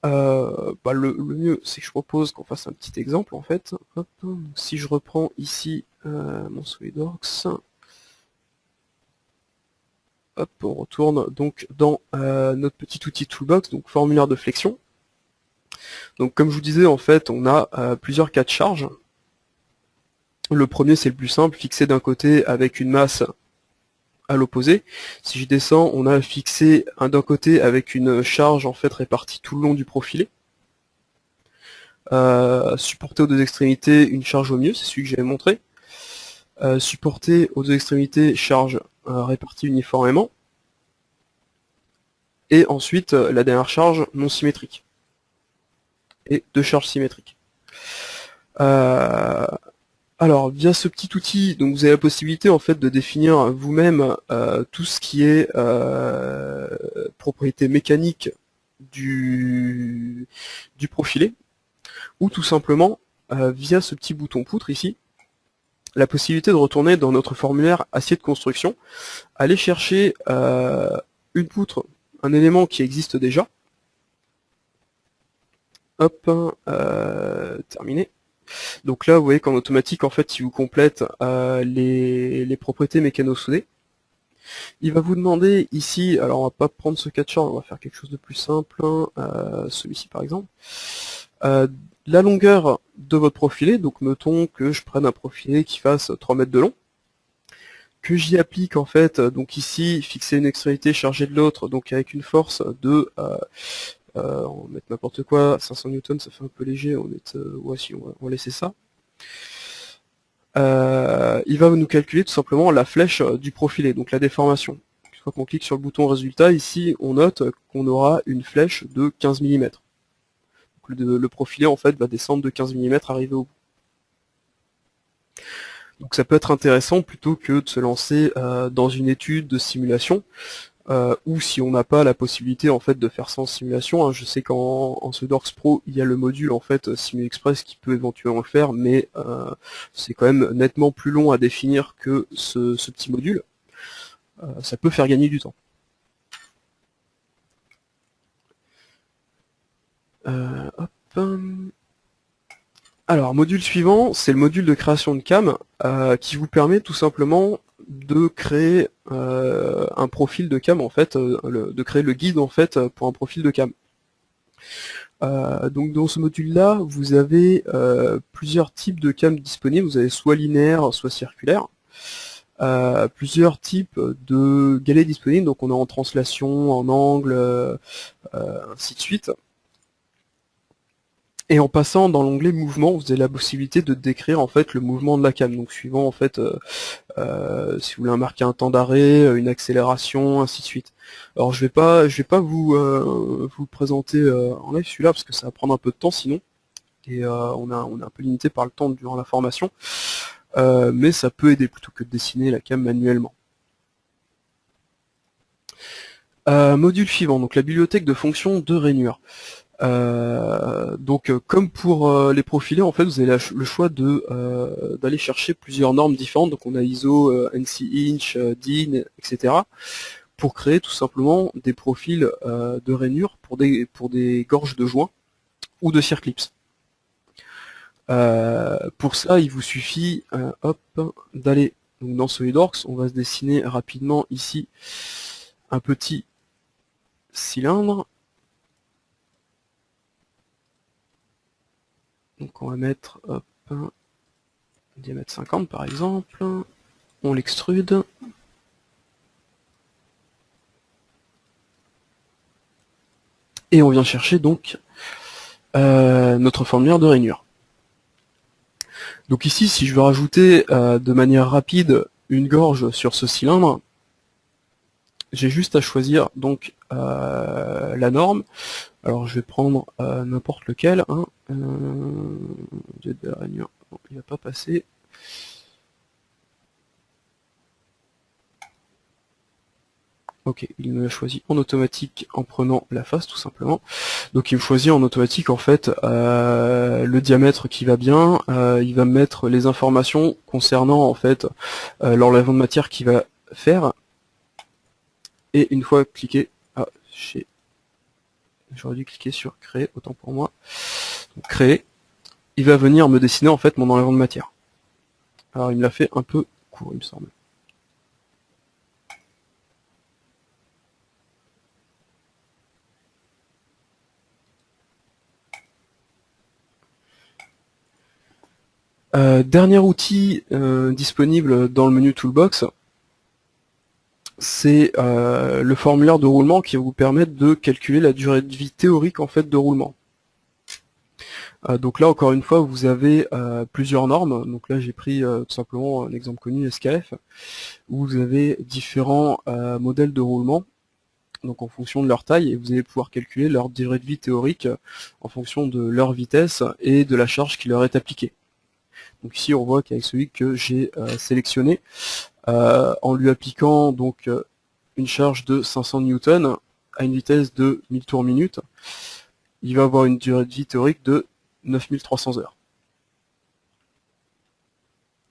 Le mieux, c'est que je propose qu'on fasse un petit exemple en fait. Hop, si je reprends ici mon SolidWorks, hop, on retourne donc dans notre petit outil Toolbox, donc formulaire de flexion. Donc comme je vous disais, en fait, on a plusieurs cas de charge. Le premier, c'est le plus simple, fixé d'un côté avec une masse à l'opposé. Si je descends, on a fixé d'un côté avec une charge en fait répartie tout le long du profilé. Supporter aux deux extrémités une charge au milieu, c'est celui que j'avais montré. Supporter aux deux extrémités charge répartie uniformément. Et ensuite la dernière charge non symétrique. Et deux charges symétriques. Alors via ce petit outil, donc vous avez la possibilité en fait de définir vous-même tout ce qui est propriété mécanique du profilé, ou tout simplement via ce petit bouton poutre ici, la possibilité de retourner dans notre formulaire acier de construction, aller chercher une poutre, un élément qui existe déjà. Hop, terminé. Donc là, vous voyez qu'en automatique, en fait, il vous complète les propriétés mécano-soudées. Il va vous demander ici, alors on va pas prendre ce cas de charge, on va faire quelque chose de plus simple, celui-ci par exemple. La longueur de votre profilé, donc mettons que je prenne un profilé qui fasse 3 mètres de long. que j'y applique en fait, donc ici, fixer une extrémité chargée de l'autre, donc avec une force de, on va mettre n'importe quoi, 500 newtons, ça fait un peu léger, on va mettre, ouais, si, on va laisser ça. Il va nous calculer tout simplement la flèche du profilé, donc la déformation. Une fois qu'on clique sur le bouton résultat, ici, on note qu'on aura une flèche de 15 mm. Donc le profilé, en fait, va descendre de 15 mm, arriver au bout. Donc ça peut être intéressant plutôt que de se lancer dans une étude de simulation, ou si on n'a pas la possibilité en fait de faire ça en simulation. Je sais qu'en SolidWorks Pro il y a le module en fait SimulExpress qui peut éventuellement le faire, mais c'est quand même nettement plus long à définir que ce petit module. Ça peut faire gagner du temps. Hop. Alors, module suivant, c'est le module de création de cam qui vous permet tout simplement de créer un profil de cam en fait, de créer le guide en fait pour un profil de cam. Donc dans ce module-là, vous avez plusieurs types de cam disponibles. Vous avez soit linéaire, soit circulaire. Plusieurs types de galets disponibles. Donc on est en translation, en angle, ainsi de suite. Et en passant dans l'onglet mouvement, vous avez la possibilité de décrire en fait le mouvement de la cam. Donc suivant en fait, si vous voulez marquer un temps d'arrêt, une accélération, ainsi de suite. Alors je vais pas vous le présenter en live celui-là parce que ça va prendre un peu de temps sinon. Et on est un peu limité par le temps durant la formation. Mais ça peut aider plutôt que de dessiner la cam manuellement. Module suivant, donc la bibliothèque de fonctions de rainure. Donc comme pour les profilés, en fait vous avez le choix d'aller chercher plusieurs normes différentes. Donc on a ISO, ANSI Inch, DIN, etc. pour créer tout simplement des profils de rainure pour des gorges de joints ou de circlips. Pour ça, il vous suffit hop, d'aller dans SolidWorks. On va se dessiner rapidement ici un petit cylindre. Donc on va mettre hop, un diamètre 50 par exemple. On l'extrude. Et on vient chercher donc notre formulaire de rainure. Donc ici, si je veux rajouter de manière rapide une gorge sur ce cylindre, j'ai juste à choisir donc la norme. Alors je vais prendre n'importe lequel. Hein. De la rainure, bon, il va pas passer. Ok, il me l'a choisi en automatique en prenant la face tout simplement. Donc il me choisit en automatique en fait le diamètre qui va bien, il va me mettre les informations concernant en fait l'enlèvement de matière qu'il va faire. Et une fois cliqué, j'aurais dû cliquer sur créer, autant pour moi. Donc créer, il va venir me dessiner en fait mon enlèvement de matière. Alors il me l'a fait un peu court il me semble. Dernier outil disponible dans le menu Toolbox, c'est le formulaire de roulement qui va vous permettre de calculer la durée de vie théorique en fait de roulement. Donc là encore une fois vous avez plusieurs normes. Donc là j'ai pris tout simplement un exemple connu SKF où vous avez différents modèles de roulement. Donc en fonction de leur taille, et vous allez pouvoir calculer leur durée de vie théorique en fonction de leur vitesse et de la charge qui leur est appliquée. Donc ici on voit qu'avec celui que j'ai sélectionné, en lui appliquant donc une charge de 500 newtons à une vitesse de 1000 tours minute, il va avoir une durée de vie théorique de 9300 heures.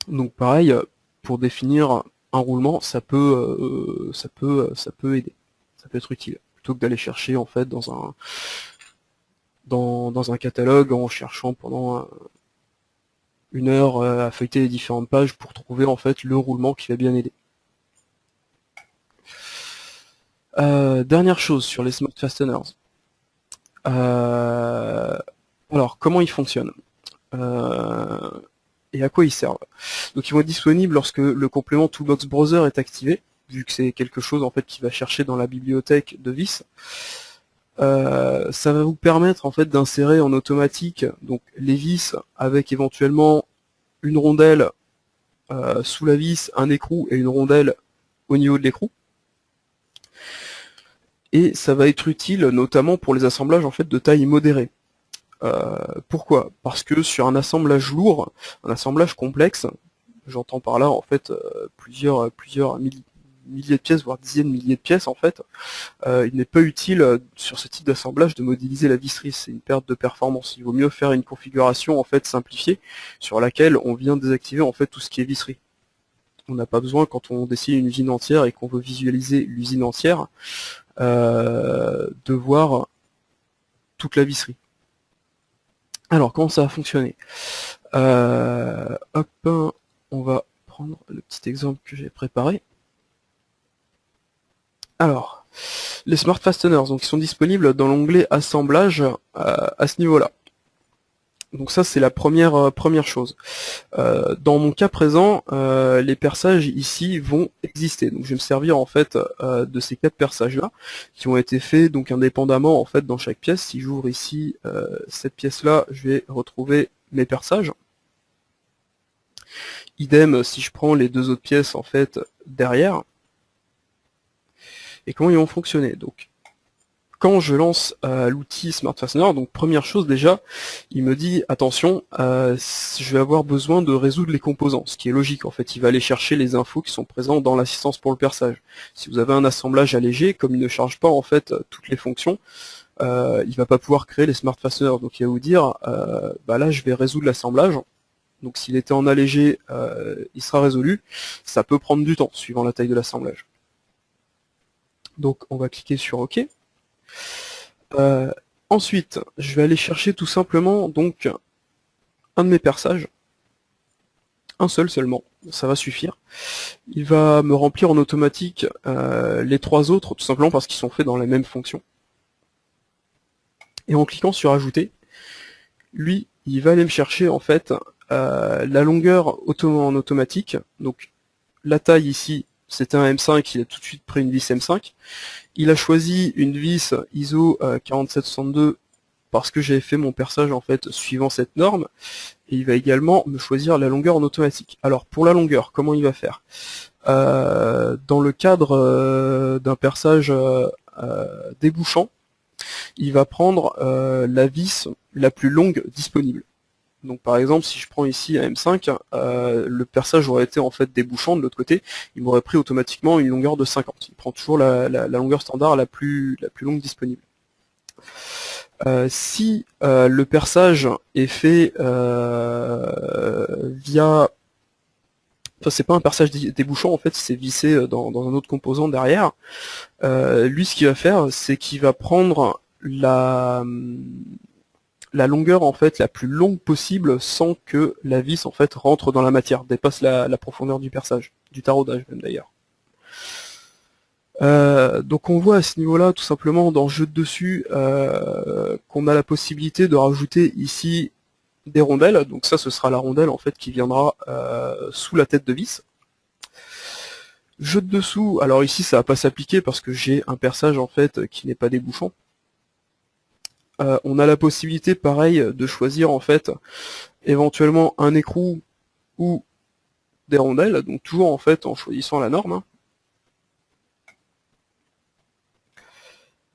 Donc pareil, pour définir un roulement, ça peut aider, ça peut être utile, plutôt que d'aller chercher en fait dans un catalogue en cherchant pendant une heure à feuilleter les différentes pages pour trouver en fait le roulement qui va bien aider. Dernière chose sur les Smart Fasteners. Alors comment ils fonctionnent? et à quoi ils servent. Donc ils vont être disponibles lorsque le complément Toolbox Browser est activé, vu que c'est quelque chose en fait qui va chercher dans la bibliothèque de vis. Ça va vous permettre en fait d'insérer en automatique donc les vis avec éventuellement une rondelle sous la vis, un écrou et une rondelle au niveau de l'écrou. Et ça va être utile notamment pour les assemblages en fait de taille modérée. Pourquoi? Parce que sur un assemblage lourd, un assemblage complexe, j'entends par là en fait plusieurs milliers de pièces, voire dizaines de milliers de pièces en fait, il n'est pas utile sur ce type d'assemblage de modéliser la visserie, c'est une perte de performance. Il vaut mieux faire une configuration en fait simplifiée sur laquelle on vient désactiver en fait tout ce qui est visserie. On n'a pas besoin, quand on dessine une usine entière et qu'on veut visualiser l'usine entière, de voir toute la visserie. Alors, comment ça va fonctionner? Hop, on va prendre le petit exemple que j'ai préparé. Alors, les Smart Fasteners, donc ils sont disponibles dans l'onglet Assemblage à ce niveau-là. Donc ça c'est la première chose. Dans mon cas présent, les perçages ici vont exister. Donc je vais me servir en fait de ces 4 perçages là qui ont été faits donc indépendamment en fait dans chaque pièce. Si j'ouvre ici cette pièce là, je vais retrouver mes perçages. Idem si je prends les 2 autres pièces en fait derrière. Et comment ils vont fonctionner? Donc quand je lance l'outil Smart Fastener, donc première chose déjà, il me dit attention, je vais avoir besoin de résoudre les composants, ce qui est logique en fait, il va aller chercher les infos qui sont présentes dans l'assistance pour le perçage. Si vous avez un assemblage allégé, comme il ne charge pas en fait toutes les fonctions, il va pas pouvoir créer les Smart Fasteners, donc il va vous dire, bah là je vais résoudre l'assemblage, donc s'il était en allégé, il sera résolu, ça peut prendre du temps, suivant la taille de l'assemblage. Donc on va cliquer sur OK. Ensuite, je vais aller chercher tout simplement donc un de mes perçages, un seul seulement, ça va suffire. Il va me remplir en automatique les 3 autres, tout simplement parce qu'ils sont faits dans la même fonction. Et en cliquant sur Ajouter, lui, il va aller me chercher en fait la longueur en automatique. Donc la taille ici, c'était un M5, il a tout de suite pris une vis M5. Il a choisi une vis ISO 4762 parce que j'avais fait mon perçage en fait suivant cette norme, et il va également me choisir la longueur en automatique. Alors pour la longueur, comment il va faire? Dans le cadre d'un perçage débouchant, il va prendre la vis la plus longue disponible. Donc par exemple, si je prends ici un M5, le perçage aurait été en fait débouchant de l'autre côté, il m'aurait pris automatiquement une longueur de 50. Il prend toujours la longueur standard la plus longue disponible. Si le perçage est fait via... Enfin, c'est pas un perçage débouchant, en fait, c'est vissé dans un autre composant derrière. Lui, ce qu'il va faire, c'est qu'il va prendre la longueur en fait la plus longue possible sans que la vis en fait rentre dans la matière, dépasse la profondeur du perçage, du taraudage même d'ailleurs. Donc on voit à ce niveau-là, tout simplement dans Jeu de dessus, qu'on a la possibilité de rajouter ici des rondelles. Donc ça, ce sera la rondelle en fait qui viendra sous la tête de vis. Jeu de dessous, alors ici ça va pas s'appliquer parce que j'ai un perçage en fait qui n'est pas débouchant. On a la possibilité, pareil, de choisir en fait éventuellement un écrou ou des rondelles, donc toujours en fait en choisissant la norme.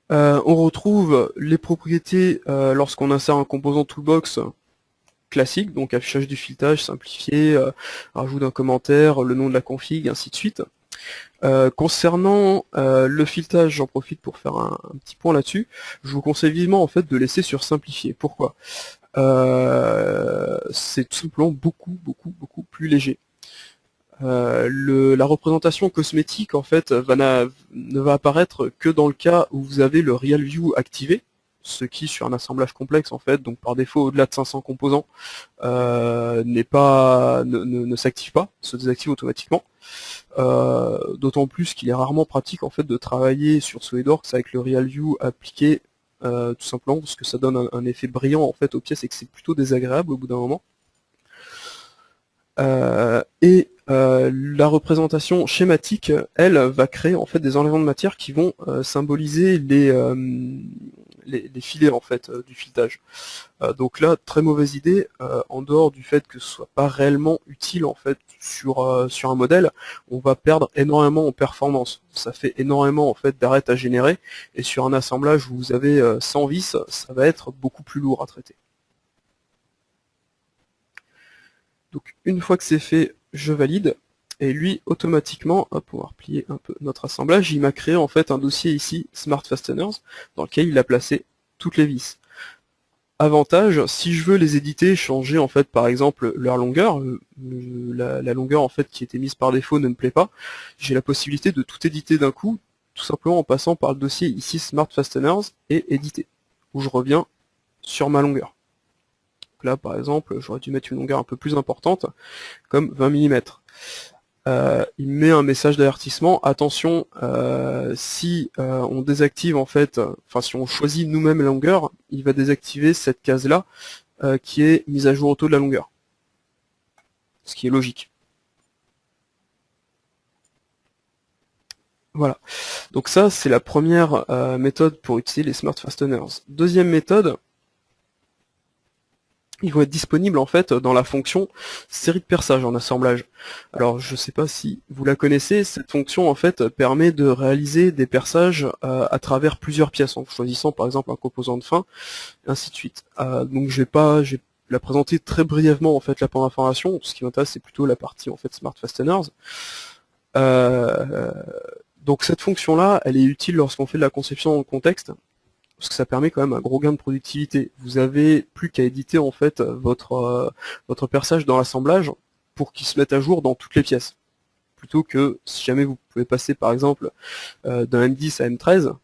On retrouve les propriétés lorsqu'on insère un composant toolbox classique, donc affichage du filetage simplifié, rajout d'un commentaire, le nom de la config, ainsi de suite. Concernant le filetage, j'en profite pour faire un petit point là-dessus. Je vous conseille vivement en fait de laisser sur simplifié. Pourquoi? C'est tout simplement beaucoup plus léger. La représentation cosmétique en fait ne va apparaître que dans le cas où vous avez le Real View activé, ce qui sur un assemblage complexe en fait, donc par défaut au-delà de 500 composants, ne s'active pas, se désactive automatiquement. D'autant plus qu'il est rarement pratique en fait de travailler sur SolidWorks avec le Real View appliqué, tout simplement parce que ça donne un effet brillant en fait aux pièces et que c'est plutôt désagréable au bout d'un moment. La représentation schématique, elle, va créer en fait des enlèvements de matière qui vont symboliser les filets en fait du filetage. Donc là, très mauvaise idée, en dehors du fait que ce soit pas réellement utile en fait sur un modèle, on va perdre énormément en performance. Ça fait énormément en fait d'arêtes à générer, et sur un assemblage où vous avez 100 vis, ça va être beaucoup plus lourd à traiter. Donc une fois que c'est fait, je valide, et lui automatiquement, hop, on va replier un peu notre assemblage, il m'a créé en fait un dossier ici, Smart Fasteners, dans lequel il a placé toutes les vis. Avantage, si je veux les éditer, changer en fait par exemple leur longueur, la longueur en fait qui était mise par défaut ne me plaît pas, j'ai la possibilité de tout éditer d'un coup, tout simplement en passant par le dossier ici Smart Fasteners et éditer, où je reviens sur ma longueur. Donc là par exemple, j'aurais dû mettre une longueur un peu plus importante, comme 20 mm. Il met un message d'avertissement, attention, si on désactive en fait, enfin si on choisit nous-mêmes la longueur, il va désactiver cette case-là qui est mise à jour auto de la longueur. Ce qui est logique. Voilà. Donc ça, c'est la première méthode pour utiliser les Smart Fasteners. Deuxième méthode, ils vont être disponibles en fait dans la fonction série de perçage en assemblage. Alors je ne sais pas si vous la connaissez, cette fonction en fait permet de réaliser des perçages à travers plusieurs pièces, en choisissant par exemple un composant de fin, et ainsi de suite. Donc je vais la présenter très brièvement en fait là pour l'information. Ce qui m'intéresse c'est plutôt la partie en fait Smart Fasteners. Donc cette fonction là, elle est utile lorsqu'on fait de la conception dans le contexte, parce que ça permet quand même un gros gain de productivité. Vous avez plus qu'à éditer en fait votre perçage dans l'assemblage pour qu'il se mette à jour dans toutes les pièces. Plutôt que si jamais vous pouvez passer par exemple d'un M10 à M13,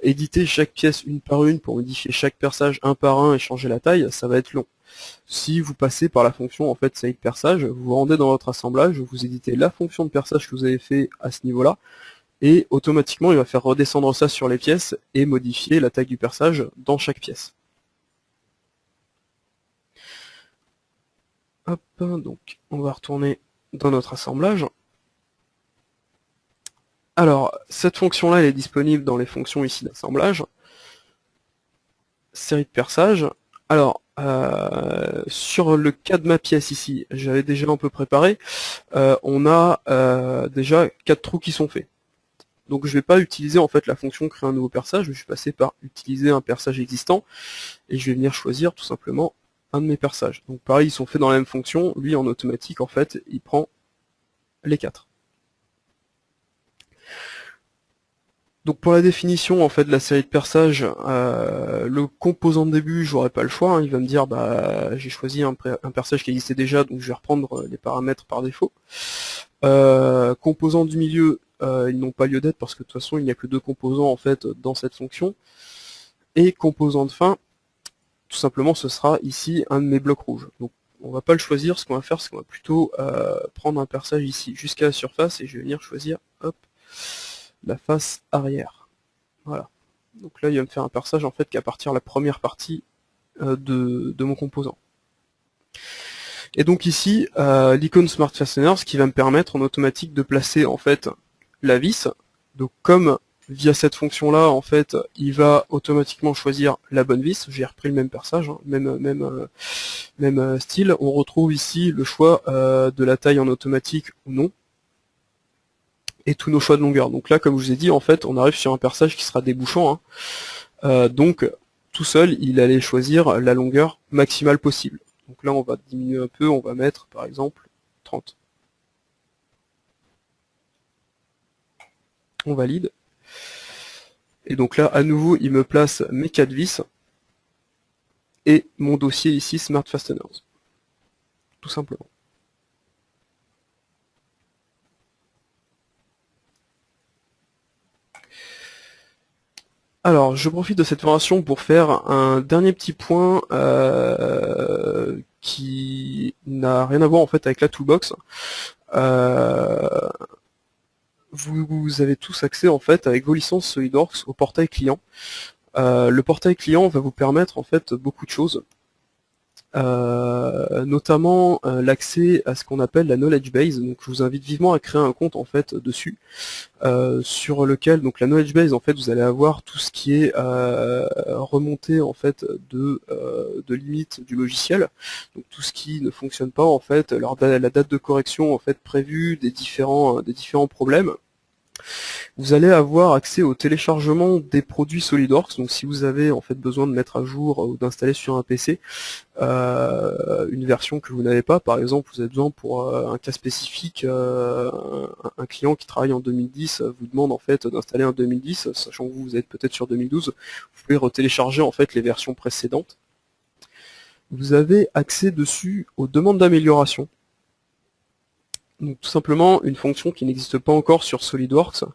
éditer chaque pièce une par une pour modifier chaque perçage un par un et changer la taille, ça va être long. Si vous passez par la fonction en fait save perçage, vous vous rendez dans votre assemblage, vous éditez la fonction de perçage que vous avez fait à ce niveau-là, et automatiquement il va faire redescendre ça sur les pièces et modifier la taille du perçage dans chaque pièce. Hop, donc on va retourner dans notre assemblage. Alors, cette fonction-là, elle est disponible dans les fonctions ici d'assemblage. Série de perçage. Alors, sur le cas de ma pièce ici, j'avais déjà un peu préparé, on a déjà 4 trous qui sont faits. Donc je vais pas utiliser en fait la fonction créer un nouveau perçage, je vais passer par utiliser un perçage existant, et je vais venir choisir tout simplement un de mes perçages. Donc pareil, ils sont faits dans la même fonction, lui en automatique en fait, il prend les 4. Donc pour la définition en fait de la série de perçages, le composant de début, j'aurais pas le choix, hein, il va me dire bah j'ai choisi un perçage qui existait déjà, donc je vais reprendre les paramètres par défaut. Composant du milieu, ils n'ont pas lieu d'être parce que de toute façon il n'y a que 2 composants en fait dans cette fonction. Et composant de fin, tout simplement ce sera ici un de mes blocs rouges. Donc on va pas le choisir, ce qu'on va faire c'est qu'on va plutôt prendre un perçage ici jusqu'à la surface, et je vais venir choisir hop, la face arrière. Voilà. Donc là il va me faire un perçage en fait qui appartient à la première partie de mon composant. Et donc ici, l'icône Smart Fasteners qui va me permettre en automatique de placer en fait la vis. Donc comme via cette fonction là, en fait, il va automatiquement choisir la bonne vis. J'ai repris le même perçage, hein, même style. On retrouve ici le choix de la taille en automatique ou non, et tous nos choix de longueur. Donc là, comme je vous ai dit, en fait, on arrive sur un perçage qui sera débouchant. Hein. Donc tout seul, il allait choisir la longueur maximale possible. Donc là, on va diminuer un peu, on va mettre par exemple 30. On valide. Et donc là, à nouveau, il me place mes 4 vis et mon dossier ici, Smart Fasteners. Tout simplement. Alors, je profite de cette formation pour faire un dernier petit point qui n'a rien à voir en fait avec la toolbox. Vous avez tous accès en fait avec vos licences SolidWorks au portail client. Le portail client va vous permettre en fait beaucoup de choses. notamment l'accès à ce qu'on appelle la knowledge base. Donc je vous invite vivement à créer un compte en fait dessus, sur lequel, donc la knowledge base, en fait vous allez avoir tout ce qui est remonté en fait de limites du logiciel, donc tout ce qui ne fonctionne pas en fait, la date de correction en fait prévue des différents problèmes. Vous allez avoir accès au téléchargement des produits SolidWorks, donc si vous avez en fait besoin de mettre à jour ou d'installer sur un PC une version que vous n'avez pas, par exemple vous avez besoin pour un cas spécifique, un client qui travaille en 2010 vous demande en fait d'installer un 2010, sachant que vous êtes peut-être sur 2012, vous pouvez retélécharger en fait les versions précédentes. Vous avez accès dessus aux demandes d'amélioration. Donc tout simplement une fonction qui n'existe pas encore sur SolidWorks.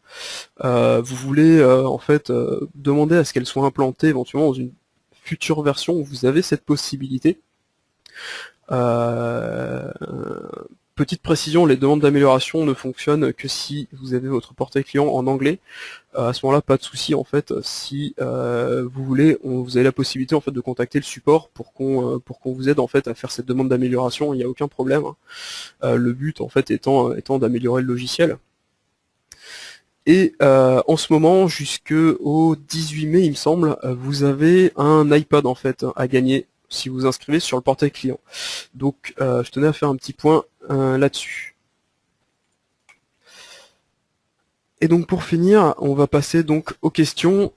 Vous voulez en fait demander à ce qu'elle soit implantée éventuellement dans une future version où vous avez cette possibilité. Petite précision, les demandes d'amélioration ne fonctionnent que si vous avez votre portail client en anglais. À ce moment-là, pas de souci en fait. Si vous voulez, vous avez la possibilité en fait de contacter le support pour qu'on vous aide en fait à faire cette demande d'amélioration. Il n'y a aucun problème. Le but en fait étant d'améliorer le logiciel. Et en ce moment, jusqu'au 18 mai, il me semble, vous avez un iPad en fait à gagner si vous inscrivez sur le portail client. Donc je tenais à faire un petit point là-dessus. Et donc pour finir, on va passer donc aux questions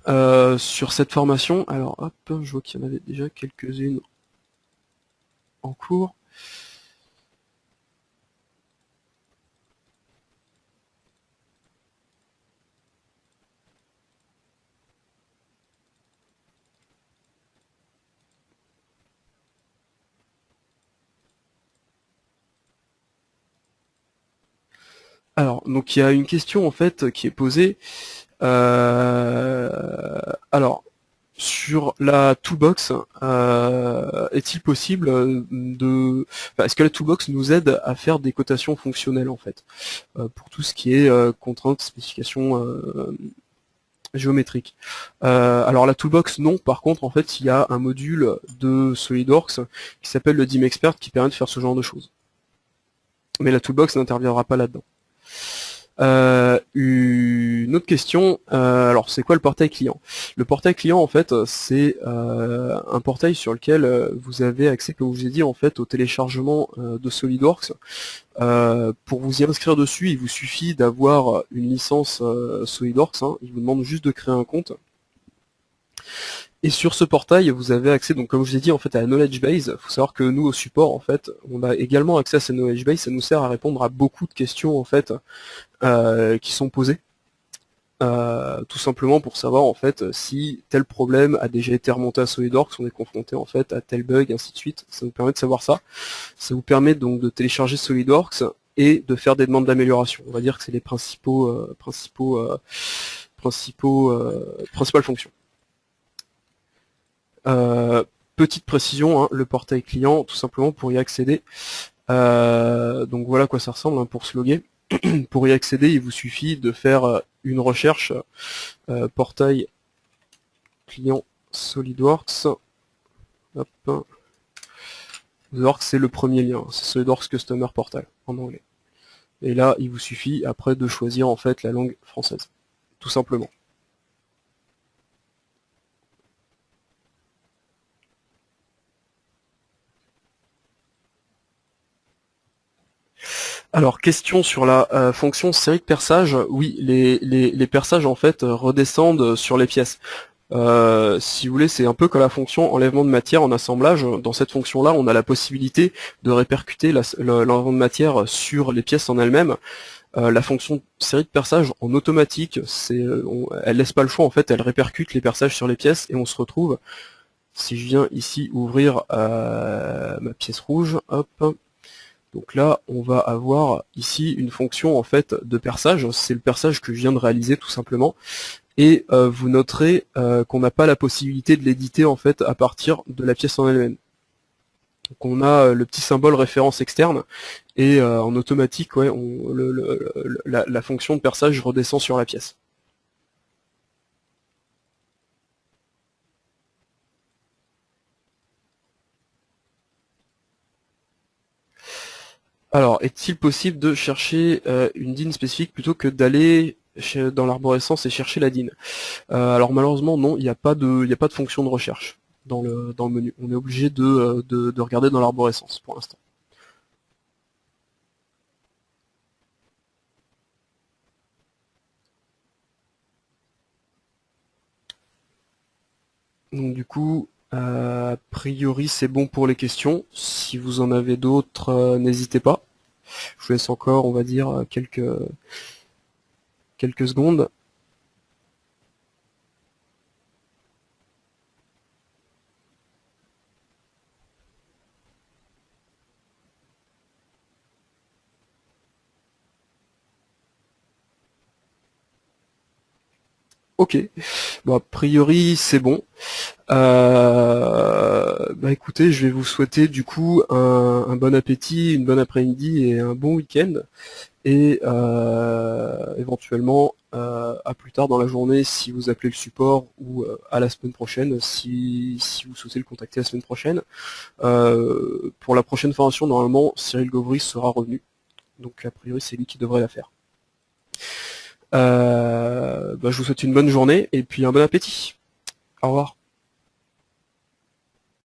sur cette formation. Alors hop, je vois qu'il y en avait déjà quelques-unes en cours. Alors, donc il y a une question en fait qui est posée. Alors, sur la toolbox, est-il possible est-ce que la toolbox nous aide à faire des cotations fonctionnelles en fait, pour tout ce qui est contraintes, spécifications géométriques. Alors la toolbox non, par contre en fait il y a un module de SolidWorks qui s'appelle le DIM Expert qui permet de faire ce genre de choses. Mais la toolbox n'interviendra pas là-dedans. Une autre question, alors c'est quoi le portail client? Le portail client en fait c'est un portail sur lequel vous avez accès, comme je vous ai dit en fait, au téléchargement de SolidWorks. Pour vous y inscrire dessus, il vous suffit d'avoir une licence SolidWorks, hein. Il vous demande juste de créer un compte. Et sur ce portail, vous avez accès, donc comme je vous ai dit, en fait, à la knowledge base. Il faut savoir que nous, au support, en fait, on a également accès à cette knowledge base. Ça nous sert à répondre à beaucoup de questions, en fait, qui sont posées. Tout simplement pour savoir, en fait, si tel problème a déjà été remonté à SolidWorks, on est confronté, en fait, à tel bug, ainsi de suite. Ça nous permet de savoir ça. Ça vous permet donc de télécharger SolidWorks et de faire des demandes d'amélioration. On va dire que c'est les principales fonctions. Petite précision, hein, le portail client, tout simplement pour y accéder. Donc voilà à quoi ça ressemble, hein, pour se loguer. Pour y accéder, il vous suffit de faire une recherche portail client SolidWorks. Hop. SolidWorks, c'est le premier lien, c'est SolidWorks Customer Portal en anglais. Et là, il vous suffit après de choisir en fait la langue française, tout simplement. Alors, question sur la fonction série de perçage. Oui, les perçages en fait redescendent sur les pièces. Si vous voulez, c'est un peu comme la fonction enlèvement de matière en assemblage. Dans cette fonction-là, on a la possibilité de répercuter l'enlèvement de matière sur les pièces en elles-mêmes. La fonction série de perçage en automatique, elle laisse pas le choix en fait, elle répercute les perçages sur les pièces et on se retrouve. Si je viens ici ouvrir ma pièce rouge, hop. Donc là, on va avoir ici une fonction en fait de perçage. C'est le perçage que je viens de réaliser tout simplement. Et vous noterez qu'on n'a pas la possibilité de l'éditer en fait à partir de la pièce en elle-même. Donc on a le petit symbole référence externe et en automatique, ouais, la fonction de perçage redescend sur la pièce. Alors, est-il possible de chercher une DIN spécifique plutôt que d'aller dans l'arborescence et chercher la DIN? Alors malheureusement non, il y a pas de fonction de recherche dans le menu. On est obligé de regarder dans l'arborescence pour l'instant. Donc du coup, a priori c'est bon pour les questions. Si vous en avez d'autres, n'hésitez pas. Je vous laisse encore, on va dire, quelques secondes. Ok, bon, a priori c'est bon. Bah écoutez, je vais vous souhaiter du coup un bon appétit, une bonne après-midi et un bon week-end. Et éventuellement à plus tard dans la journée si vous appelez le support ou à la semaine prochaine si vous souhaitez le contacter la semaine prochaine. Pour la prochaine formation, normalement, Cyril Gauvry sera revenu. Donc a priori c'est lui qui devrait la faire. Bah, je vous souhaite une bonne journée et puis un bon appétit. Au revoir.